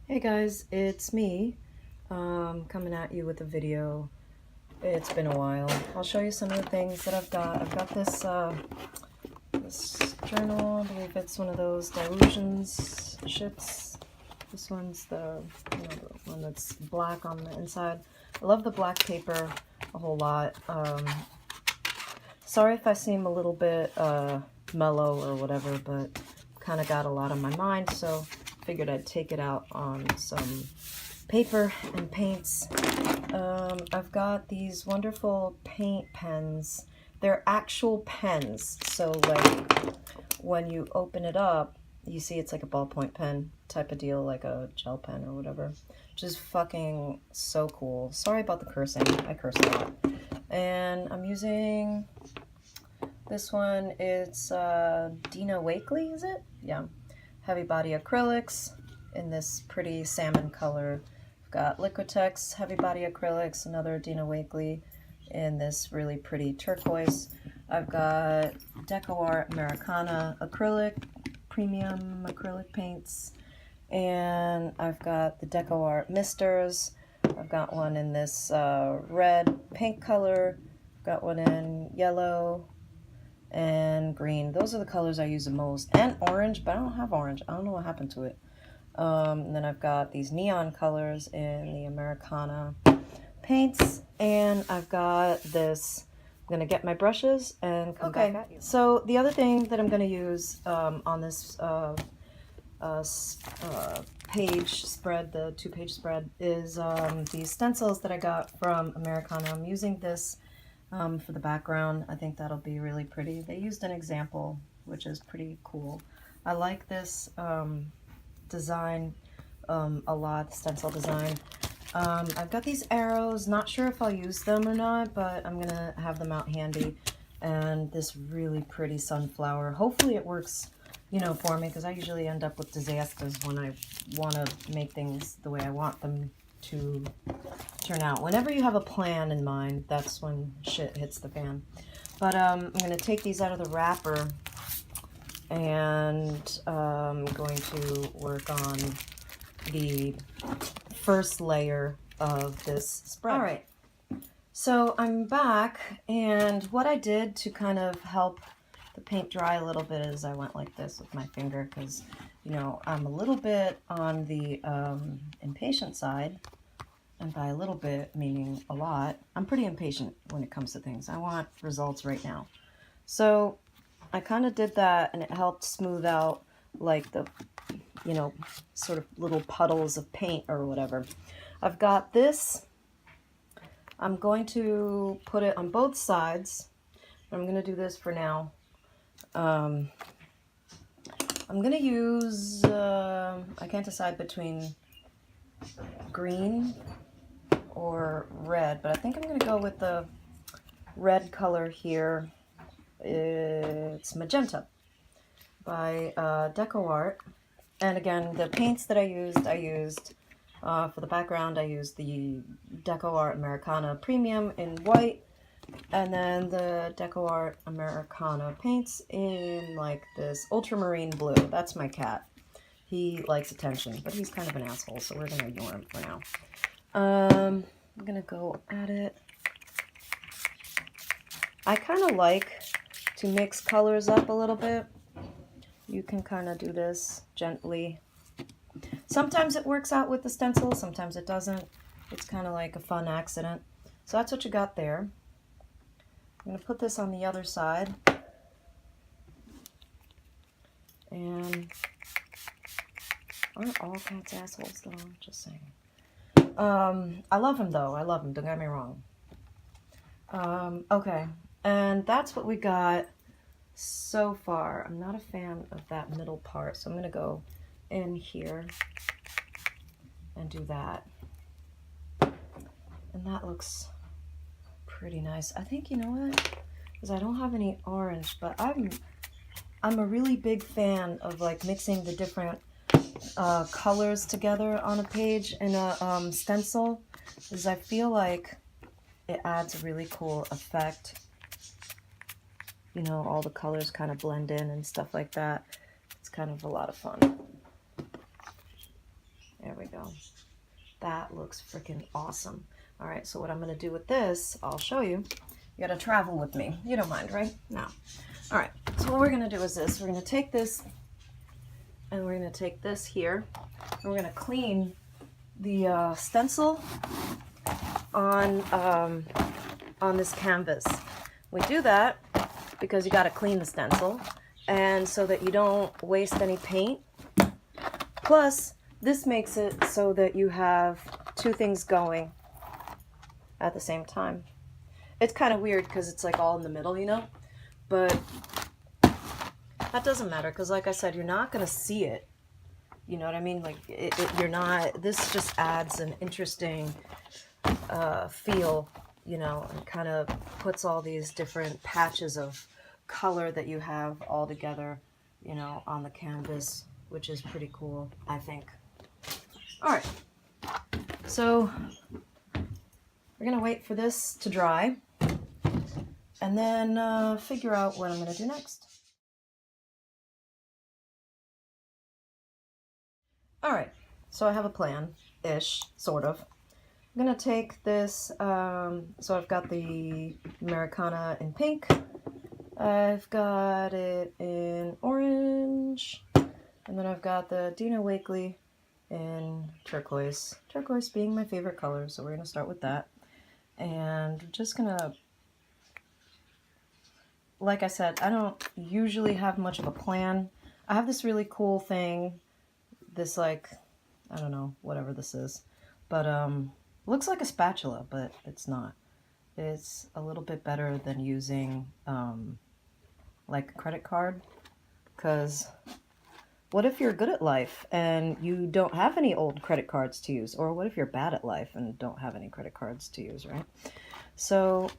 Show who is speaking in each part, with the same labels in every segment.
Speaker 1: Hey guys, it's me coming at you with a video. It's been a while. I'll show you some of the things that I've got. I've got this journal. I believe it's one of those dilutions shits. This one's the one that's black on the inside. I love the black paper a whole lot. Sorry if I seem a little bit mellow or whatever, but kind of got a lot on my mind, so figured I'd take it out on some paper and paints. I've got these wonderful paint pens. They're actual pens, so like when you open it up, you see it's like a ballpoint pen type of deal, like a gel pen or whatever. Just fucking so cool. Sorry about the cursing. I curse a lot. And I'm using this one. It's Dina Wakley, is it? Yeah. Heavy body acrylics in this pretty salmon color. I've got Liquitex heavy body acrylics, another Dina Wakley in this really pretty turquoise. I've got DecoArt Americana acrylic, premium acrylic paints, and I've got the DecoArt Misters. I've got one in this red pink color. I've got one in yellow and green. Those are the colors I use the most. And orange, but I don't have orange. I don't know what happened to it. And then I've got these neon colors in the Americana paints. And I've got this. I'm going to get my brushes and come back at you. So the other thing that I'm going to use on this page spread, the 2-page spread, is these stencils that I got from Americana. I'm using this for the background. I think that'll be really pretty. They used an example, which is pretty cool. I like this design a lot, the stencil design. I've got these arrows, not sure if I'll use them or not, but I'm gonna have them out handy. And this really pretty sunflower. Hopefully it works, you know, for me, because I usually end up with disasters when I want to make things the way I want them to turn out. Whenever you have a plan in mind, that's when shit hits the fan. But I'm going to take these out of the wrapper, and I'm going to work on the first layer of this spread. All right, so I'm back, and what I did to kind of help the paint dry a little bit is I went like this with my finger, because, you know, I'm a little bit on the impatient side. And by a little bit, meaning a lot. I'm pretty impatient when it comes to things. I want results right now. So I kind of did that, and it helped smooth out like the, you know, sort of little puddles of paint or whatever. I've got this. I'm going to put it on both sides. I'm going to do this for now. I'm going to use, I can't decide between green or red, but I think I'm going to go with the red color here. It's Magenta by DecoArt. And again, the paints that I used for the background, I used the DecoArt Americana Premium in white, and then the DecoArt Americana paints in like this ultramarine blue. That's my cat. He likes attention, but he's kind of an asshole, so we're going to ignore him for now. I'm going to go at it. I kind of like to mix colors up a little bit. You can kind of do this gently. Sometimes it works out with the stencil, sometimes it doesn't. It's kind of like a fun accident. So that's what you got there. I'm going to put this on the other side. And aren't all cats assholes though? Just saying. I love him though. I love him. Don't get me wrong. Okay. And that's what we got so far. I'm not a fan of that middle part, so I'm going to go in here and do that. And that looks pretty nice. I think, you know what? Because I don't have any orange, but I'm a really big fan of like mixing the different colors together on a page in a stencil, because I feel like it adds a really cool effect. You know, all the colors kind of blend in and stuff like that. It's kind of a lot of fun. There we go. That looks freaking awesome. All right, so what I'm gonna do with this, I'll show you. You gotta travel with me. You don't mind, right? No. All right, so what we're gonna do is this. We're gonna take this and we're gonna take this here and we're gonna clean the stencil on this canvas. We do that because you gotta clean the stencil and so that you don't waste any paint. Plus, this makes it so that you have two things going at the same time. It's kind of weird because it's like all in the middle, you know? But that doesn't matter because like I said, you're not going to see it. You know what I mean? Like, you're not, this just adds an interesting feel, you know, and kind of puts all these different patches of color that you have all together, you know, on the canvas, which is pretty cool, I think. All right, so we're gonna wait for this to dry and then figure out what I'm gonna do next. All right, so I have a plan-ish, sort of. I'm gonna take this, so I've got the Americana in pink, I've got it in orange, and then I've got the Dina Wakley in turquoise. Turquoise being my favorite color, so we're gonna start with that. And I'm just gonna, like I said, I don't usually have much of a plan. I have this really cool thing, this like, I don't know, whatever this is, but looks like a spatula, but it's not. It's a little bit better than using like a credit card, because what if you're good at life and you don't have any old credit cards to use? Or what if you're bad at life and don't have any credit cards to use, right? So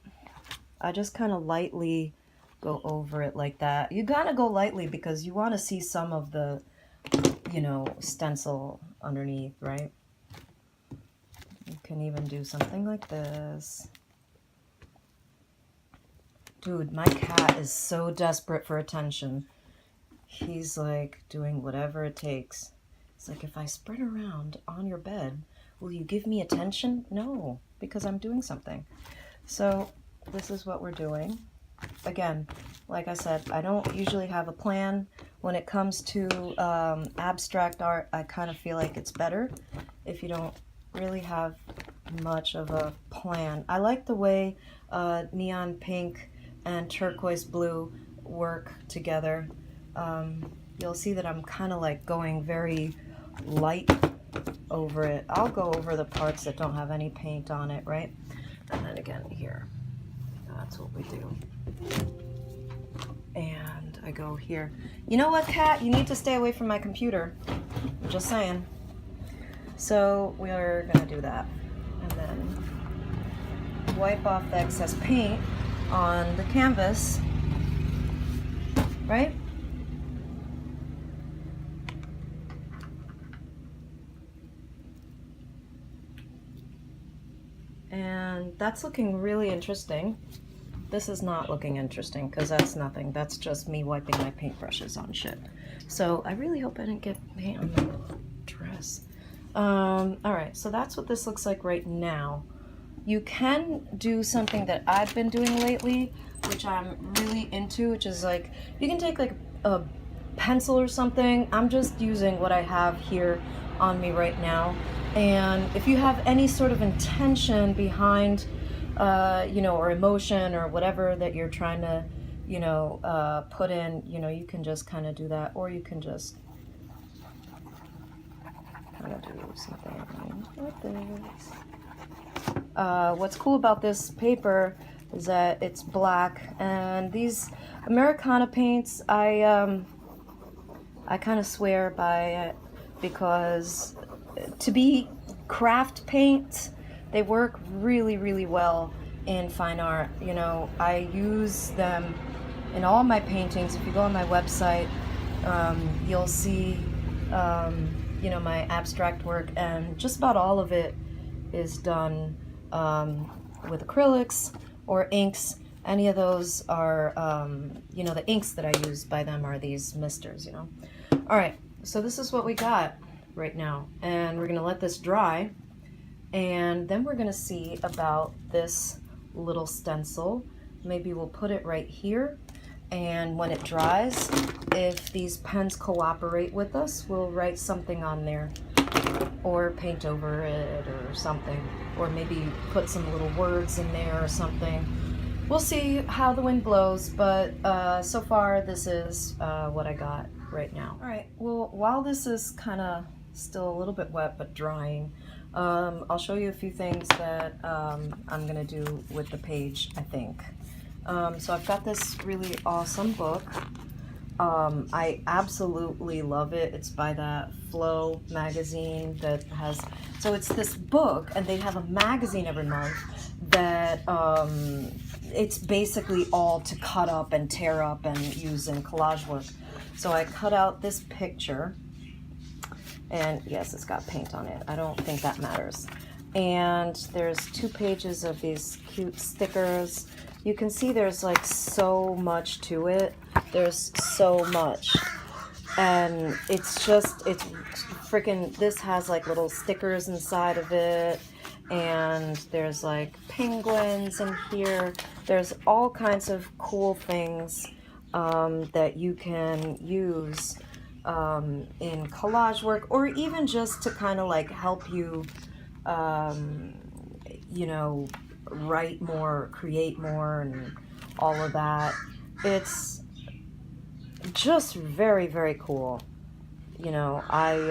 Speaker 1: I just kind of lightly go over it like that. You gotta go lightly because you want to see some of the, you know, stencil underneath, right? You can even do something like this. Dude, my cat is so desperate for attention. He's like doing whatever it takes. It's like, if I spread around on your bed, will you give me attention? No, because I'm doing something. So this is what we're doing. Again, like I said, I don't usually have a plan. When it comes to abstract art, I kind of feel like it's better if you don't really have much of a plan. I like the way neon pink and turquoise blue work together. You'll see that I'm kind of like going very light over it. I'll go over the parts that don't have any paint on it, right? And then again here, that's what we do. And I go here. You know what, cat? You need to stay away from my computer. I'm just saying. So we're gonna do that. And then wipe off the excess paint on the canvas, right? And that's looking really interesting. This is not looking interesting because that's nothing. That's just me wiping my paintbrushes on shit. So I really hope I didn't get paint on my dress. All right, so that's what this looks like right now. You can do something that I've been doing lately, which I'm really into, which is like, you can take like a pencil or something. I'm just using what I have here on me right now. And if you have any sort of intention behind, you know, or emotion or whatever that you're trying to, you know, put in, you know, you can just kind of do that, or you can just kind of do something like this. What's cool about this paper is that it's black, and these Americana paints, I kind of swear by it because to be craft paint, they work really, really well in fine art. You know, I use them in all my paintings. If you go on my website, you'll see, you know, my abstract work, and just about all of it is done with acrylics or inks. Any of those are, you know, the inks that I use by them are these misters, you know. All right, so this is what we got. right now. And we're going to let this dry, and then we're going to see about this little stencil. Maybe we'll put it right here, and when it dries, if these pens cooperate with us, we'll write something on there or paint over it or something, or maybe put some little words in there or something. We'll see how the wind blows, but so far this is what I got right now. All right, well, while this is kind of still a little bit wet but drying, I'll show you a few things that I'm gonna do with the page, I think. So I've got this really awesome book. I absolutely love it. It's by that Flow magazine that has, so it's this book, and they have a magazine every month that it's basically all to cut up and tear up and use in collage work. So I cut out this picture, and yes, it's got paint on it. I don't think that matters. And there's 2 pages of these cute stickers. You can see there's like so much to it. There's so much. And it's freaking, this has like little stickers inside of it. And there's like penguins in here. There's all kinds of cool things that you can use in collage work, or even just to kind of like help you, you know, write more, create more, and all of that. It's just very, very cool. You know, I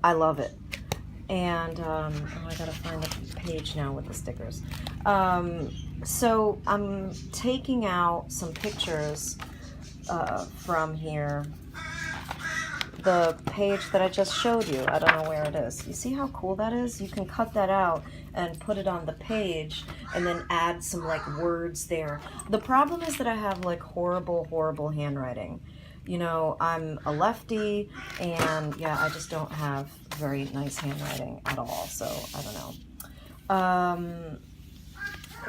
Speaker 1: love it. And oh, I gotta find the page now with the stickers. So I'm taking out some pictures from here. The page that I just showed you, I don't know where it is. You see how cool that is? You can cut that out and put it on the page and then add some like words there. The problem is that I have like horrible handwriting. You know, I'm a lefty, and yeah, I just don't have very nice handwriting at all, so I don't know.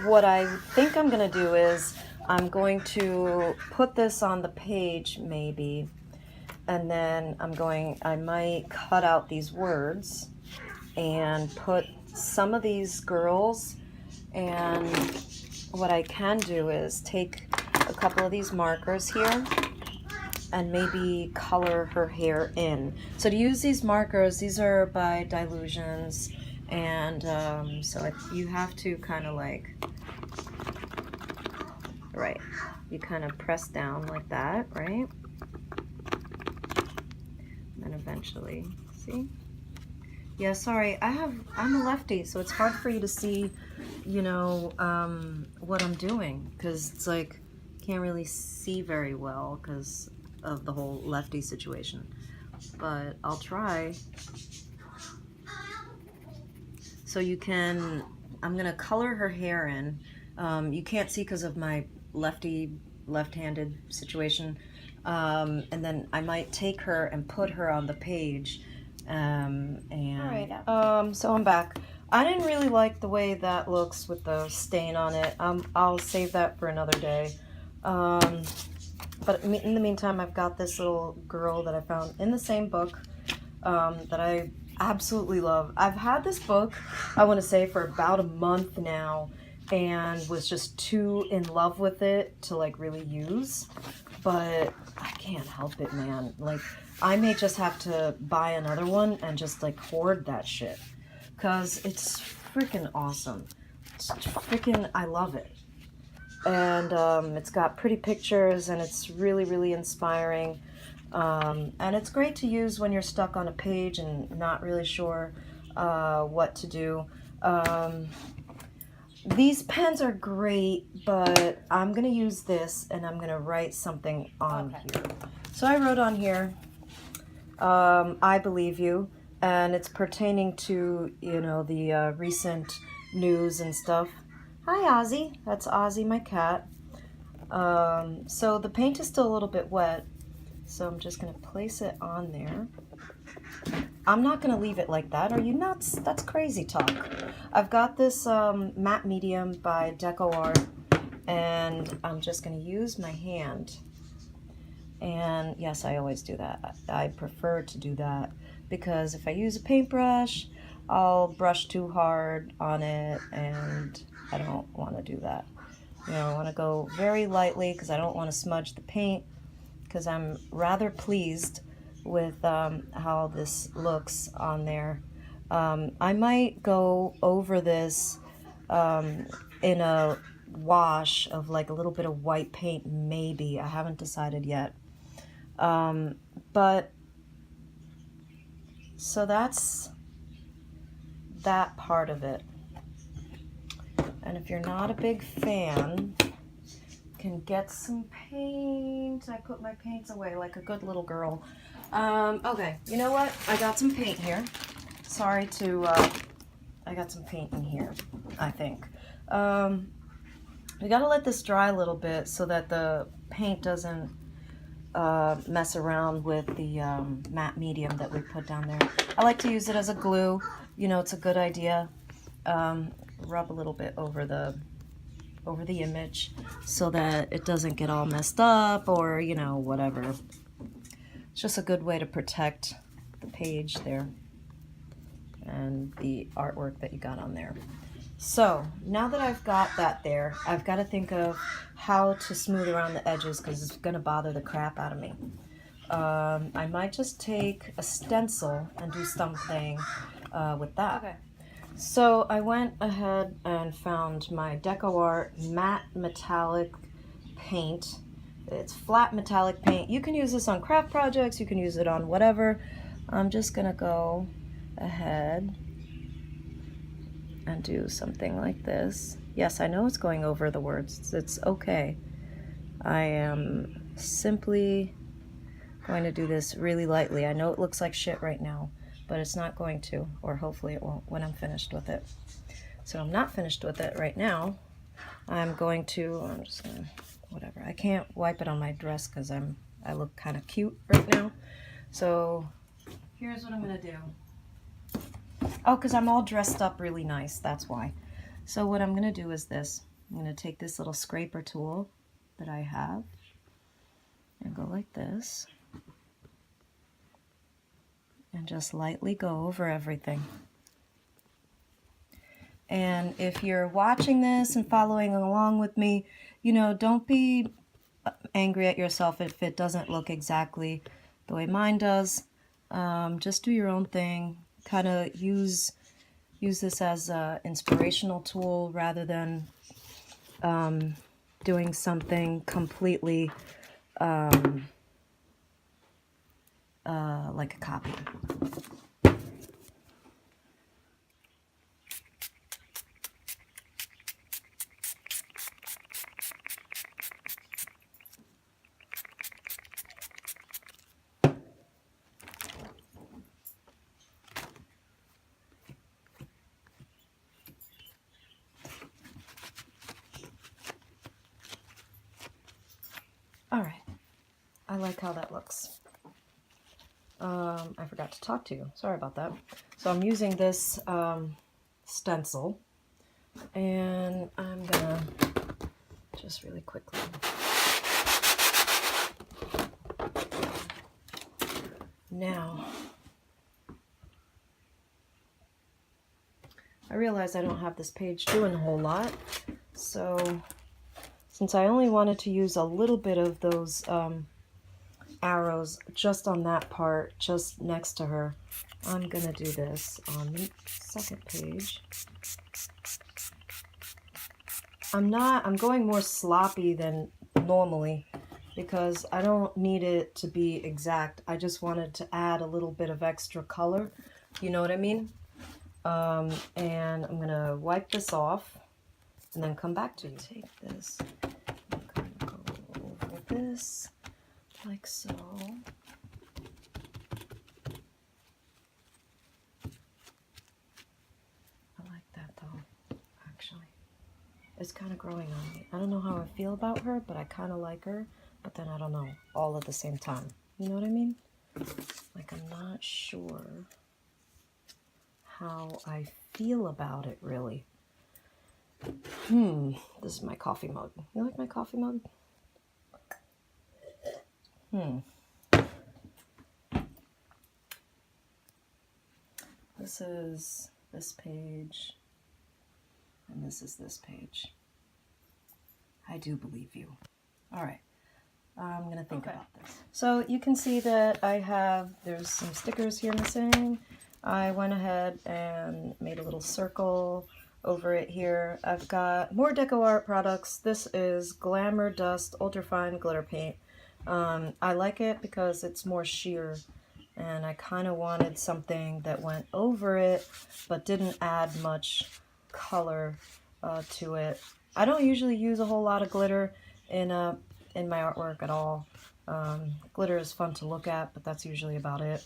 Speaker 1: What I think I'm gonna do is I'm going to put this on the page maybe, and then I might cut out these words and put some of these girls, and what I can do is take a couple of these markers here and maybe color her hair in. So to use these markers, these are by Dilutions, and so you have to kind of like, right, you kind of press down like that, right? And eventually, see? Yeah, sorry, I'm a lefty, so it's hard for you to see, you know, what I'm doing, because it's like, can't really see very well because of the whole lefty situation, but I'll try. So you can, I'm gonna color her hair in. You can't see because of my left-handed situation, and then I might take her and put her on the page. And all right, so I'm back. I didn't really like the way that looks with the stain on it. I'll save that for another day. But in the meantime, I've got this little girl that I found in the same book that I absolutely love. I've had this book, I want to say, for about a month now, and was just too in love with it to like really use. But I can't help it, man. Like, I may just have to buy another one and just like hoard that shit, because it's freaking awesome. It's freaking, I love it. And it's got pretty pictures, and it's really inspiring, and it's great to use when you're stuck on a page and not really sure what to do. These pens are great, but I'm gonna use this and I'm gonna write something on here. So I wrote on here, I believe you, and it's pertaining to, you know, the recent news and stuff. Hi, Ozzy. That's Ozzy, my cat. So the paint is still a little bit wet, so I'm just going to place it on there. I'm not going to leave it like that. Are you nuts? That's crazy talk. I've got this matte medium by Deco Art, and I'm just going to use my hand. And yes, I always do that. I prefer to do that because if I use a paintbrush, I'll brush too hard on it, and I don't want to do that. You know, I want to go very lightly because I don't want to smudge the paint, because I'm rather pleased with how this looks on there. I might go over this in a wash of like a little bit of white paint, maybe. I haven't decided yet. But so that's that part of it. And if you're not a big fan, you can get some paint. I put my paints away like a good little girl. Okay, you know what? I got some paint here. Sorry to, I got some paint in here, I think. We gotta let this dry a little bit so that the paint doesn't mess around with the matte medium that we put down there. I like to use it as a glue. You know, it's a good idea. Rub a little bit over the image so that it doesn't get all messed up, or, you know, whatever. It's just a good way to protect the page there and the artwork that you got on there. So now that I've got that there, I've got to think of how to smooth around the edges, because it's going to bother the crap out of me. I might just take a stencil and do something with that. Okay. So I went ahead and found my DecoArt matte metallic paint. It's flat metallic paint. You can use this on craft projects, you can use it on whatever. I'm just gonna go ahead and do something like this. Yes, I know it's going over the words. It's okay. I am simply going to do this really lightly. I know it looks like shit right now, but it's not going to, or hopefully it won't when I'm finished with it. So I'm not finished with it right now. I'm just gonna, whatever. I can't wipe it on my dress because I look kind of cute right now. So here's what I'm gonna do. Oh, because I'm all dressed up really nice, that's why. So what I'm gonna do is this. I'm gonna take this little scraper tool that I have and go like this, and just lightly go over everything. And if you're watching this and following along with me, you know, don't be angry at yourself if it doesn't look exactly the way mine does. Just do your own thing. Kind of use this as an inspirational tool rather than doing something completely like a copy. All right, I like how that looks. I forgot to talk to you. Sorry about that. So I'm using this stencil, and I'm gonna just really quickly now. I realize I don't have this page doing a whole lot, so since I only wanted to use a little bit of those arrows just on that part, just next to her, I'm gonna do this on the second page. I'm going more sloppy than normally because I don't need it to be exact. I just wanted to add a little bit of extra color, you know what I mean? And I'm gonna wipe this off and then come back to you. Take this, I'm gonna go over this like so. I like that though, actually. It's kind of growing on me. I don't know how I feel about her, but I kind of like her, but then I don't know, all at the same time. You know what I mean? Like, I'm not sure how I feel about it, really. This is my coffee mug. You like my coffee mug? this is this page, and this is this page. I do believe you. All right, I'm gonna think about this. So you can see that there's some stickers here missing. I went ahead and made a little circle over it here. I've got more Deco Art products. This is Glamour Dust Ultrafine Glitter Paint. I like it because it's more sheer, and I kind of wanted something that went over it but didn't add much color to it. I don't usually use a whole lot of glitter in my artwork at all. Glitter is fun to look at, but that's usually about it.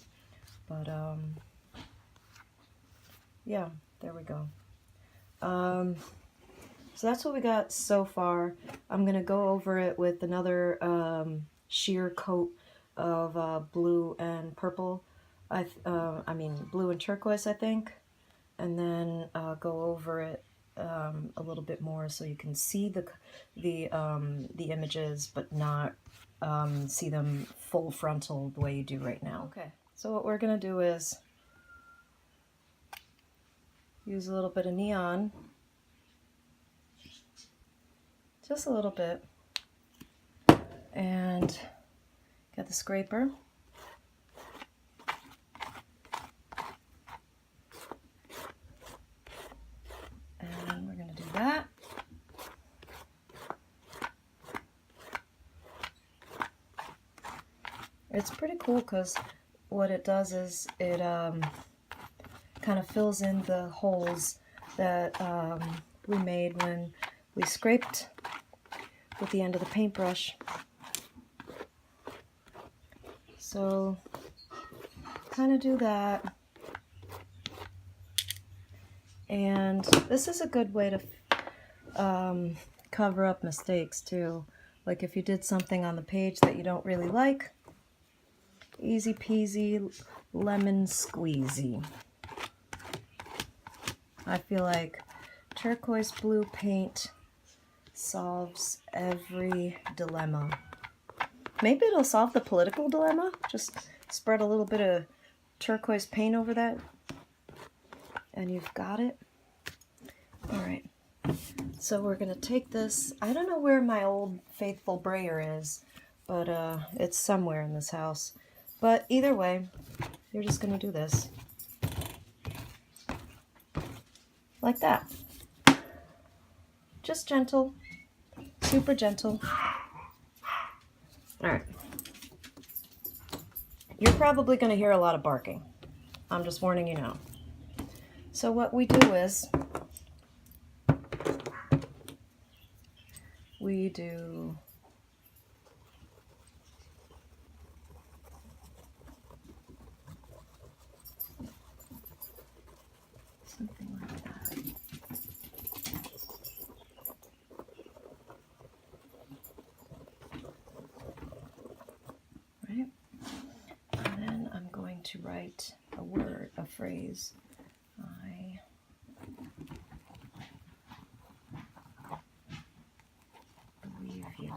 Speaker 1: But yeah, there we go. So that's what we got so far. I'm gonna go over it with another sheer coat of blue and purple. I mean blue and turquoise, I think, and then go over it a little bit more so you can see the images, but not see them full frontal the way you do right now. Okay. So what we're gonna do is use a little bit of neon, just a little bit, and get the scraper. And we're going to do that. It's pretty cool because what it does is it kind of fills in the holes that we made when we scraped with the end of the paintbrush. So kind of do that. And this is a good way to cover up mistakes too. Like if you did something on the page that you don't really like, easy peasy, lemon squeezy. I feel like turquoise blue paint solves every dilemma. Maybe it'll solve the political dilemma. Just spread a little bit of turquoise paint over that, and you've got it. All right. So we're gonna take this. I don't know where my old faithful brayer is, but it's somewhere in this house. But either way, you're just gonna do this. Like that. Just gentle, super gentle. All right. You're probably going to hear a lot of barking. I'm just warning you now. So what we do is we do something like that. Right? And then I'm going to write a word, a phrase. I believe you.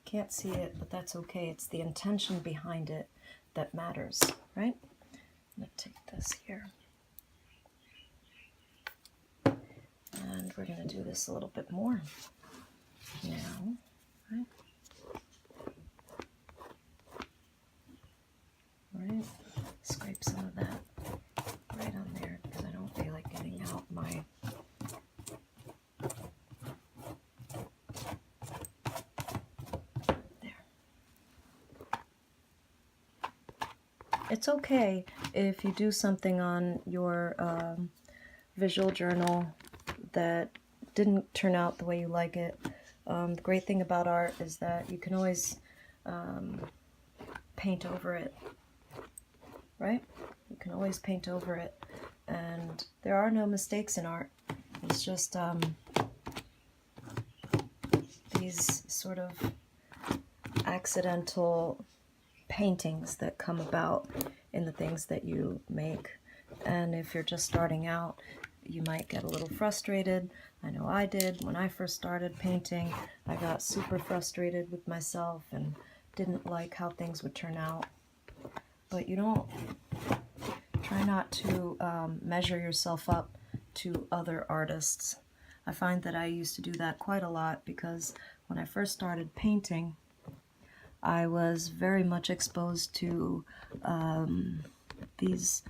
Speaker 1: Can't see it, but that's okay. It's the intention behind it that matters, right? I'm going to take this here. And we're going to do this a little bit more now, right? Right? Scrape some of that right on there because I don't feel like getting out my there. It's okay if you do something on your visual journal that didn't turn out the way you like it. The great thing about art is that you can always paint over it, right? You can always paint over it, and there are no mistakes in art. It's just these sort of accidental paintings that come about in the things that you make. And if you're just starting out, you might get a little frustrated. I know I did when I first started painting. I got super frustrated with myself and didn't like how things would turn out. But you Try not to measure yourself up to other artists. I find that I used to do that quite a lot because when I first started painting, I was very much exposed to these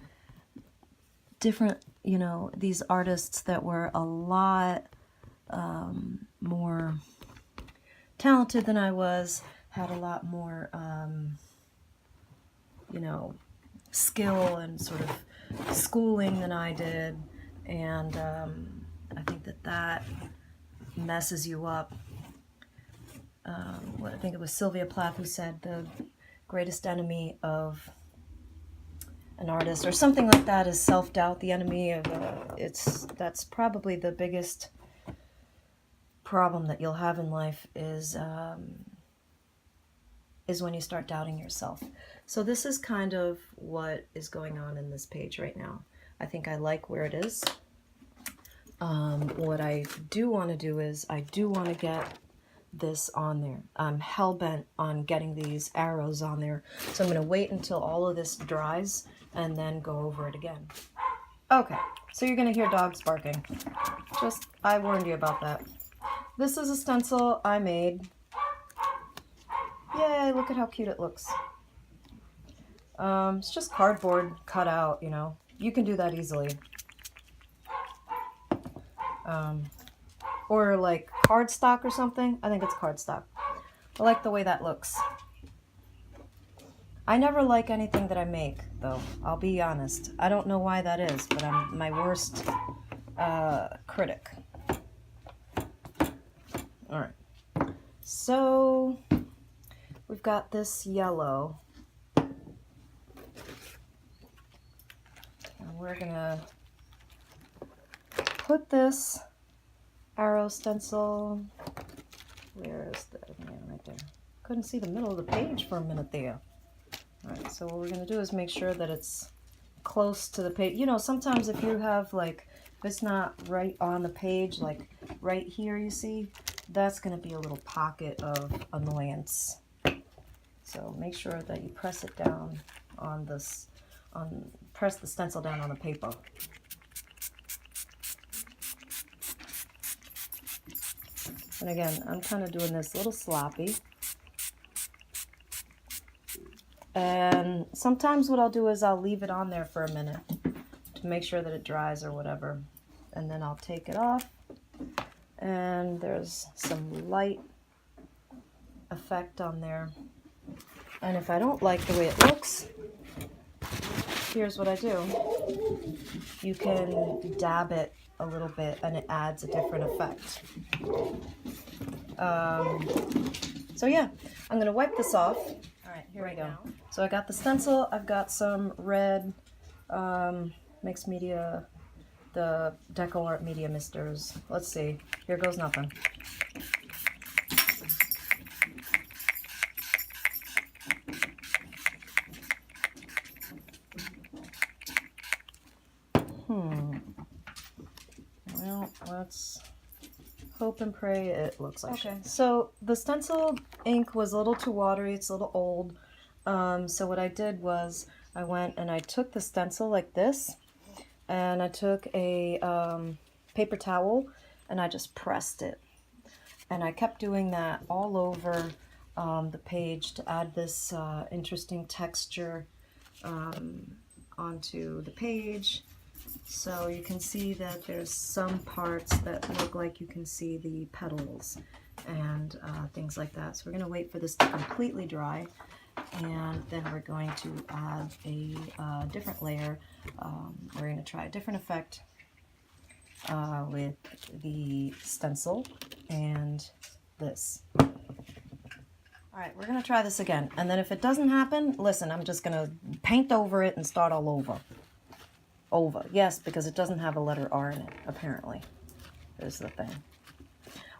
Speaker 1: different, you know, these artists that were a lot more talented than I was, had a lot more, you know, skill and sort of schooling than I did, and I think that that messes you up. I think it was Sylvia Plath who said the greatest enemy of an artist or something like that is self-doubt. The enemy of that's probably the biggest problem that you'll have in life is when you start doubting yourself. So this is kind of what is going on in this page right now. I think I like where it is. What I do want to do is I do want to get this on there. I'm hell-bent on getting these arrows on there. So I'm going to wait until all of this dries and then go over it again. Okay, so you're going to hear dogs barking. Just, I warned you about that. This is a stencil I made. Yay, look at how cute it looks. It's just cardboard cut out, you know. You can do that easily. Or like cardstock or something. I think it's cardstock. I like the way that looks. I never like anything that I make, though. I'll be honest. I don't know why that is, but I'm my worst critic. Alright. So, we've got this yellow. And we're gonna put this arrow stencil, where is the, yeah, right there. Couldn't see the middle of the page for a minute there. Alright, so what we're going to do is make sure that it's close to the page. You know, sometimes if you have, like, if it's not right on the page, like right here, you see, that's going to be a little pocket of annoyance. So make sure that you press it down on this, press the stencil down on the paper. And again, I'm kind of doing this a little sloppy. And sometimes what I'll do is I'll leave it on there for a minute to make sure that it dries or whatever. And then I'll take it off. And there's some light effect on there. And if I don't like the way it looks, here's what I do. You can dab it a little bit and it adds a different effect. So yeah, I'm going to wipe this off. Alright, here we go. So I got the stencil, I've got some red mixed media, the Deco Art Media Misters. Let's see, here goes nothing. Well, let's hope and pray it looks like okay. So the stencil ink was a little too watery, it's a little old. So what I did was I went and I took the stencil like this, and I took a paper towel and I just pressed it. And I kept doing that all over the page to add this interesting texture onto the page. So you can see that there's some parts that look like you can see the petals and things like that. So we're going to wait for this to completely dry, and then we're going to add a different layer. We're going to try a different effect with the stencil and this. Alright, we're going to try this again, and then if it doesn't happen, listen, I'm just going to paint over it and start all over. Yes, because it doesn't have a letter R in it, apparently. There's the thing.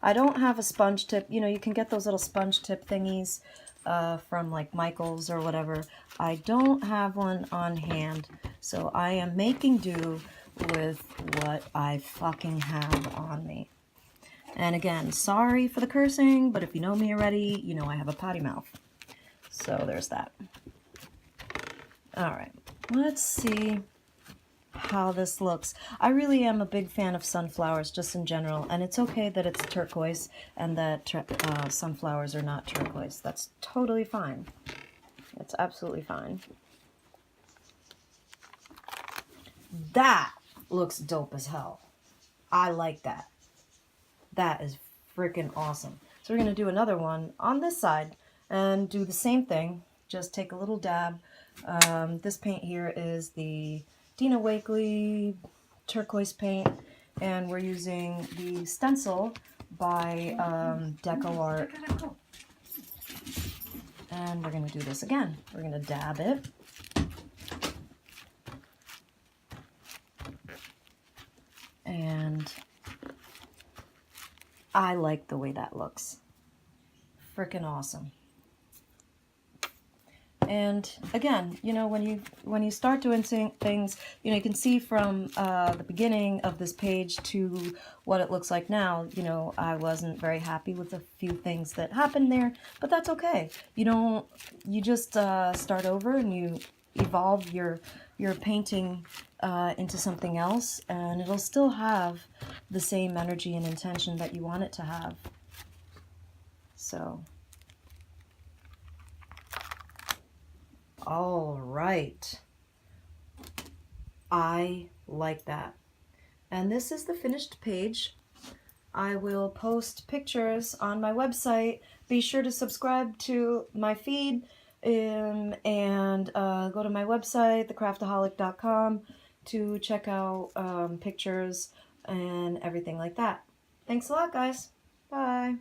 Speaker 1: I don't have a sponge tip. You know, you can get those little sponge tip thingies from like Michael's or whatever. I don't have one on hand, so I am making do with what I fucking have on me. And again, sorry for the cursing, but if you know me already, you know I have a potty mouth. So there's that. Alright, let's see how this looks. I really am a big fan of sunflowers just in general, and it's okay that it's turquoise and that sunflowers are not turquoise. That's totally fine. It's absolutely fine. That looks dope as hell. I like that. That is freaking awesome. So we're going to do another one on this side and do the same thing. Just take a little dab. This paint here is the Dina Wakley turquoise paint, and we're using the Stencil by Deco Art. And we're going to do this again. We're going to dab it. And I like the way that looks. Freaking awesome. And again, you know, when you start doing things, you know, you can see from the beginning of this page to what it looks like now. You know, I wasn't very happy with a few things that happened there, but that's okay. You just start over and you evolve your painting into something else, and it'll still have the same energy and intention that you want it to have. So, all right. I like that. And this is the finished page. I will post pictures on my website. Be sure to subscribe to my feed and go to my website, thecraftaholic.com, to check out pictures and everything like that. Thanks a lot, guys. Bye.